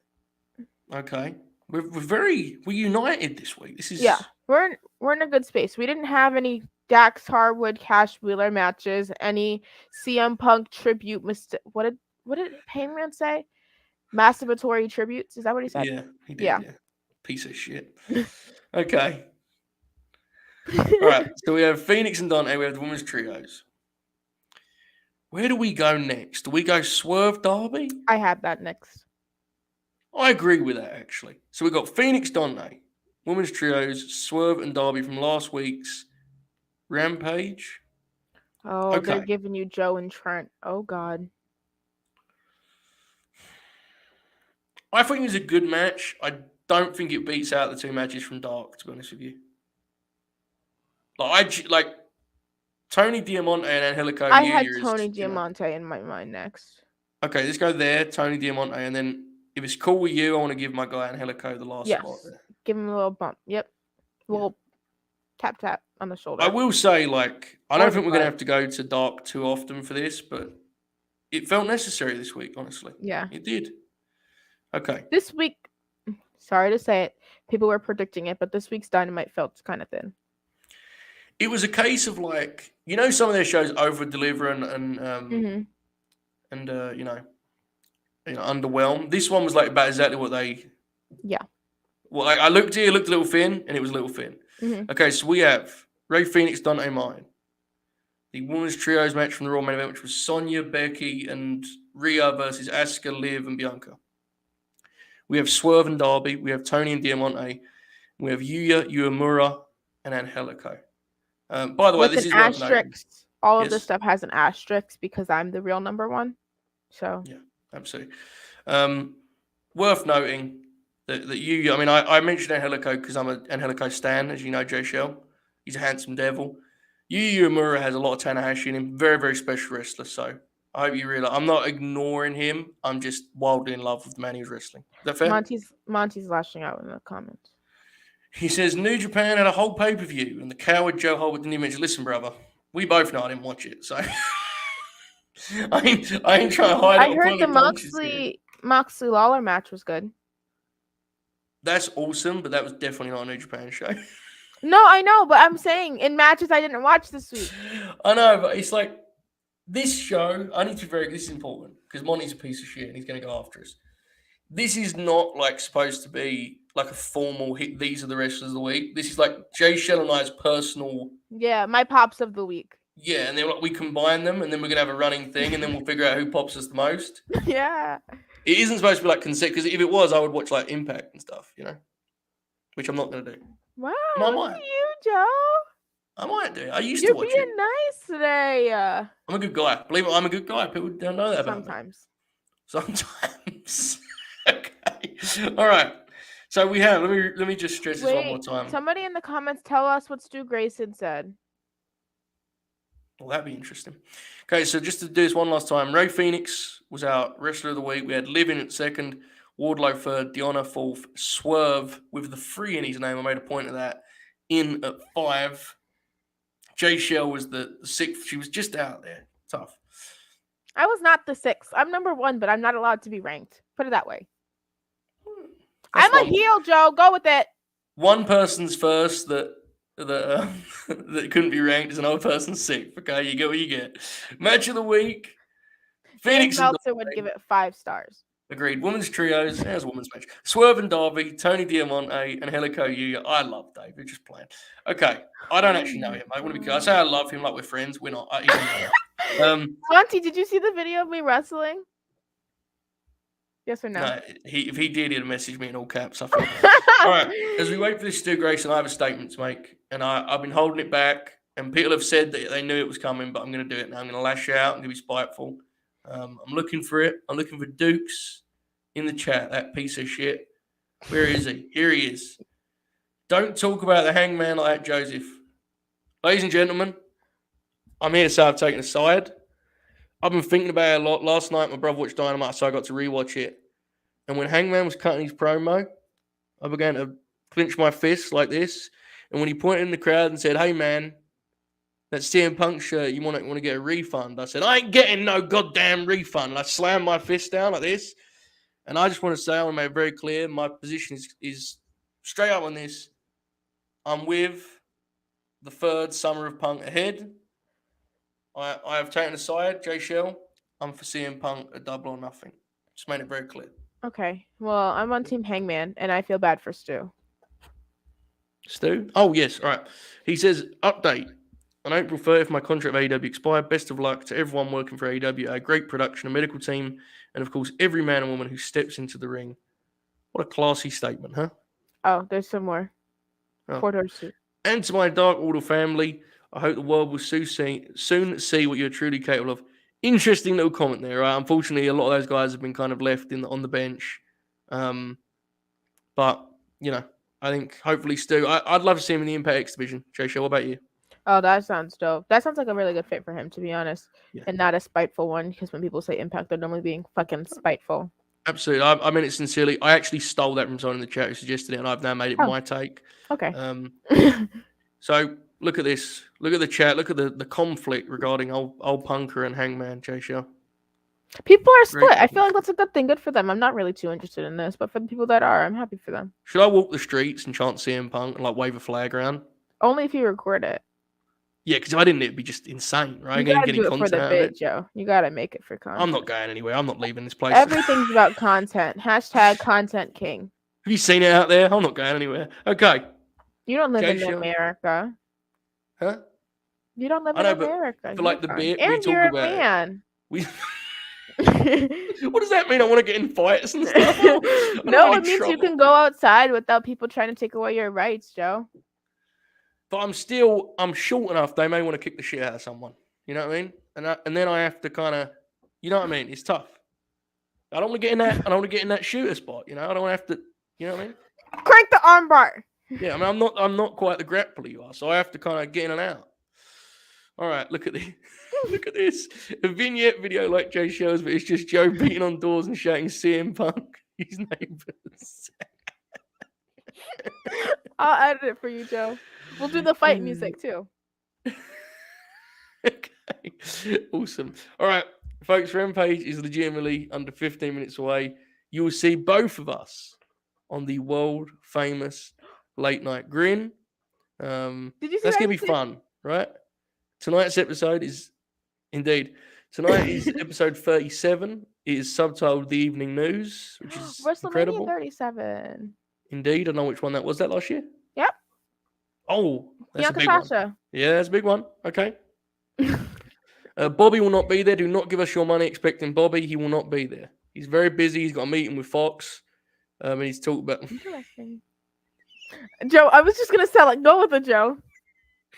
A: Okay. We're united this week. This is
B: we're in a good space. We didn't have any Dax Harwood, Cash Wheeler matches, any CM Punk tribute. What did Hangman say? Masturbatory tributes. Is that what he said?
A: Yeah, he did. Yeah. Piece of shit. Okay. All right. So we have Fenix and Dante. We have the women's trios. Where do we go next? Do we go Swerve Darby?
B: I had that next.
A: I agree with that, actually. So we've got Fenix, Dante, women's trios, Swerve and Darby from last week's Rampage.
B: Oh, they're giving you Joe and Trent. Oh, God.
A: I think it was a good match. I don't think it beats out the 2 matches from Dark, to be honest with you. Tony Diamante and Angelico.
B: I had Tony Diamante in my mind next.
A: Okay, let's go there, Tony Diamante, and then if it's cool with you, I want to give my guy Angelico the last spot there.
B: Give him a little bump. Yep. A little tap on the shoulder.
A: I will say, I don't think we're going to have to go to Dark too often for this, but it felt necessary this week, honestly.
B: Yeah.
A: It did. Okay.
B: This week, sorry to say it, people were predicting it, but this week's Dynamite felt kind of thin.
A: It was a case of some of their shows over-deliver and underwhelm. This one was about exactly what they.
B: Yeah.
A: Well, I looked here, looked a little thin, and it was a little thin.
B: Mm-hmm.
A: Okay, so we have Rey Fenix, Dante Martin. The women's trios match from the Raw main event, which was Sonya, Becky, and Rhea versus Asuka, Liv, and Bianca. We have Swerve and Darby. We have Tony and Diamante. We have Yuya, Uemura, and Angelico. By the way,
B: With
A: this
B: an
A: is worth noting.
B: asterisk. All of
A: Yes.
B: this stuff has an asterisk because I'm the real number one. So
A: Yeah, absolutely. Worth noting that Yuya. I mean, I mentioned Angelico because I'm an Angelico stan, as you know, Jaychele. He's a handsome devil. Yuya Uemura has a lot of Tanahashi in him. Very, very special wrestler. So I hope you realize I'm not ignoring him. I'm just wildly in love with the man he's wrestling. Is that fair?
B: Monty's lashing out in the comments.
A: He says New Japan had a whole pay-per-view, and the coward Joe Holbert didn't even mention. Listen, brother, we both know I didn't watch it, so I ain't trying to hide.
B: I heard the Moxley Lawler match was good.
A: That's awesome, but that was definitely not a New Japan show.
B: No, I know, but I'm saying in matches I didn't watch this week.
A: I know, but it's like this show. I need to be very. This is important because Monty's a piece of shit, and he's going to go after us. This is not like supposed to be like a formal hit. These are the wrestlers of the week. This is like Jaychele and I's personal.
B: Yeah, my pops of the week.
A: Yeah, and then like we combine them, and then we're gonna have a running thing, and then we'll figure out who pops us the most.
B: Yeah.
A: It isn't supposed to be like consecutive. Because if it was, I would watch like Impact and stuff, which I'm not gonna do.
B: Wow.
A: I
B: Look
A: might.
B: at you, Joe.
A: I might do. I used
B: You're
A: to watch
B: being
A: it.
B: nice today.
A: I'm a good guy. Believe it, I'm a good guy. People don't know that about me. Sometimes. Okay. All right. So we have. Let me just stress this one more time.
B: Somebody in the comments tell us what Stu Grayson said.
A: Well, that'd be interesting. Okay, so just to do this one last time, Ray Fenix was our wrestler of the week. We had Living at second, Wardlow third, Deonna fourth, Swerve with the 3 in his name. I made a point of that. In at 5. Jaychele was the 6th. She was just out there. Tough.
B: I was not the 6th. I'm number 1, but I'm not allowed to be ranked. Put it that way. I'm a heel, Joe. Go with it.
A: One person's first that that couldn't be ranked is another person's 6th. Okay, you get what you get. Match of the week. Phoenix
B: Meltzer would give it 5 stars.
A: Agreed. Women's trios. There's a women's match. Swerve and Darby, Tony Diamante, and Angelico Yuya. I love Dave. We're just playing. Okay. I don't actually know him. I want to be clear. I say I love him like we're friends. We're not.
B: Auntie, did you see the video of me wrestling? Yes or no?
A: No, if he did, he'd message me in all caps. I feel all right. As we wait for this Stu Grayson, I have a statement to make, and I've been holding it back. And people have said that they knew it was coming, but I'm going to do it now. I'm going to lash out. I'm going to be spiteful. I'm looking for it. I'm looking for Dukes in the chat. That piece of shit. Where is he? Here he is. Don't talk about the hangman like that, Joseph. Ladies and gentlemen, I'm here to say I've taken a side. I've been thinking about it a lot. Last night, my brother watched Dynamite, so I got to rewatch it. And when Hangman was cutting his promo, I began to clench my fists like this. And when he pointed in the crowd and said, "Hey, man, that CM Punk shirt, you want to get a refund?" I said, "I ain't getting no goddamn refund." And I slammed my fist down like this. And I just want to say, I want to make it very clear, my position is straight up on this. I'm with the 3rd Summer of Punk ahead. I have taken a side, Jaychele. I'm for CM Punk a double or nothing. Just made it very clear.
B: Okay. Well, I'm on Team Hangman, and I feel bad for Stu.
A: Stu? Oh, yes. All right. He says, update. On April 30th, my contract with AEW expired. Best of luck to everyone working for AEW, a great production, a medical team, and, of course, every man and woman who steps into the ring. What a classy statement, huh?
B: Oh, there's some more.
A: Oh.
B: 4 doors too.
A: And to my Dark Order family, I hope the world will soon see what you're truly capable of. Interesting little comment there, right? Unfortunately, a lot of those guys have been kind of left on the bench. But, I think hopefully Stu, I'd love to see him in the Impact X division. Jaychele, what about you?
B: Oh, that sounds dope. That sounds like a really good fit for him, to be honest.
A: Yeah.
B: And not a spiteful one, because when people say Impact, they're normally being fucking spiteful.
A: Absolutely. I meant it sincerely. I actually stole that from someone in the chat who suggested it, and I've now made it my take.
B: Okay.
A: So look at this. Look at the chat. Look at the conflict regarding old Punker and Hangman, Jaychele.
B: People are split. I feel like that's a good thing. Good for them. I'm not really too interested in this, but for the people that are, I'm happy for them.
A: Should I walk the streets and chant CM Punk and wave a flag around?
B: Only if you record it.
A: Yeah, because if I didn't, it'd be just insane, right?
B: You gotta do it for the bit, Joe. You gotta make it for content.
A: I'm not going anywhere. I'm not leaving this place.
B: Everything's about content. # content king.
A: Have you seen it out there? I'm not going anywhere. Okay.
B: You don't live in America.
A: Huh?
B: You don't live in America.
A: For the bit
B: and
A: we talk
B: you're
A: about
B: a man.
A: What does that mean? I want to get in fights and stuff? I don't
B: No,
A: want
B: it
A: any
B: means you
A: trouble.
B: can go outside without people trying to take away your rights, Joe.
A: But I'm short enough. They may want to kick the shit out of someone. You know what I mean? And then I have to kind of, you know what I mean? It's tough. I don't want to get in that. I don't want to get in that shooter spot. You know, I don't have to. You know what I mean?
B: Crank the armbar.
A: Yeah, I mean, I'm not quite the grappler you are, so I have to kind of get in and out. All right, look at this. Look at this. A vignette video like Jaychele's, but it's just Joe beating on doors and shouting CM Punk, his neighbors.
B: I'll edit it for you, Joe. We'll do the fight music too.
A: Okay. Awesome. All right, folks, Rampage is legitimately under 15 minutes away. You will see both of us on the world famous Late Night Grin.
B: Did you see
A: That's
B: that?
A: gonna be fun, right? Tonight's episode is Tonight is episode 37. It is subtitled The Evening News, which is
B: WrestleMania
A: incredible.
B: 37.
A: Indeed. I know which one that was. That last year?
B: Yep.
A: Oh, that's
B: Bianca
A: a big one.
B: Sasha.
A: Yeah, that's a big one. Okay. Bobby will not be there. Do not give us your money expecting Bobby. He will not be there. He's very busy. He's got a meeting with Fox. And he's talking about.
B: Interesting. Joe, I was just gonna say, like, go with it, Joe.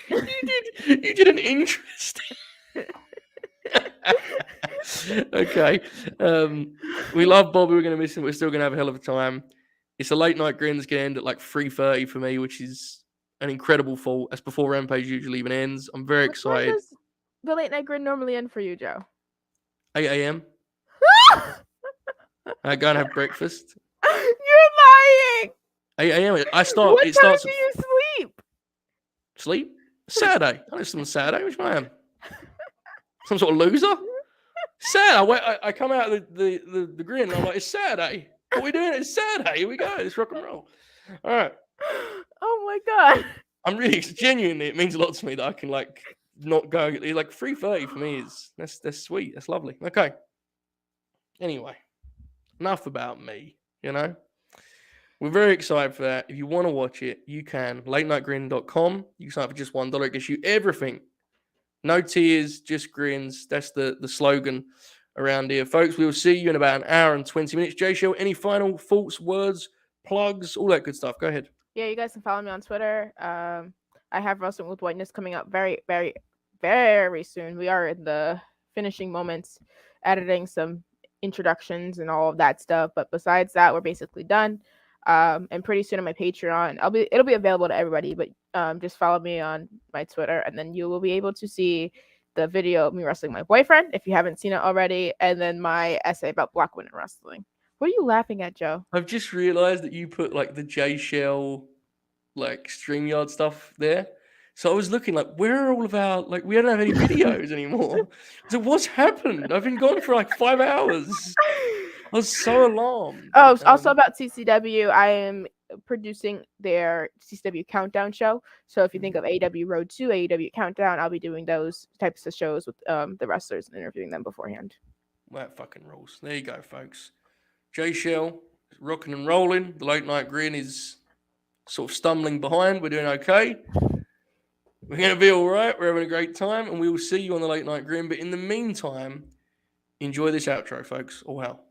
A: You did an interest. Okay. We love Bobby. We're gonna miss him. We're still gonna have a hell of a time. It's a Late Night Grin that's gonna end at like 3:30 for me, which is an incredible fault. That's before Rampage usually even ends. I'm very
B: Which time
A: excited.
B: does the Late Night Grin normally end for you, Joe?
A: 8 a.m. I go and have breakfast.
B: You're lying.
A: 8 a.m. I start.
B: What
A: It
B: time
A: starts.
B: do you sleep?
A: Sleep. Saturday. I listen on Saturday. Which one I am? Some sort of loser. Saturday. I come out of the grin. And I'm like, it's Saturday. What are we doing? It's Saturday. Here we go. It's rock and roll. All right.
B: Oh my god.
A: I'm really genuinely. It means a lot to me that I can like not go. Like 3:30 for me is that's sweet. That's lovely. Okay. Anyway, enough about me. You know, we're very excited for that. If you want to watch it, you can. LateNightGrin.com. You can sign up for just $1. It gets you everything. No tears, just grins. That's the slogan around here, folks. We will see you in about an hour and 20 minutes. Jaychele, any final thoughts, words, plugs, all that good stuff? Go ahead.
B: Yeah, you guys can follow me on Twitter. I have Wrestling with Whiteness coming up very, very, very soon. We are in the finishing moments, editing some introductions and all of that stuff. But besides that, we're basically done. And pretty soon on my Patreon, it'll be available to everybody. But just follow me on my Twitter, and then you will be able to see the video of me wrestling my boyfriend if you haven't seen it already, and then my essay about Black women wrestling. What are you laughing at, Joe?
A: I've just realized that you put like the Jaychele like StreamYard stuff there. So I was looking like, where are all of our like we don't have any videos anymore. So what's happened? I've been gone for like 5 hours. I was so alarmed.
B: Oh, also about CCW, I am producing their CCW Countdown show. So if you think of AEW Road 2, AEW Countdown, I'll be doing those types of shows with the wrestlers and interviewing them beforehand.
A: That fucking rules. There you go, folks. Jaychele, rocking and rolling. The Late Night Grin is sort of stumbling behind. We're doing okay. We're going to be all right. We're having a great time. And we will see you on the Late Night Grin. But in the meantime, enjoy this outro, folks. All hell.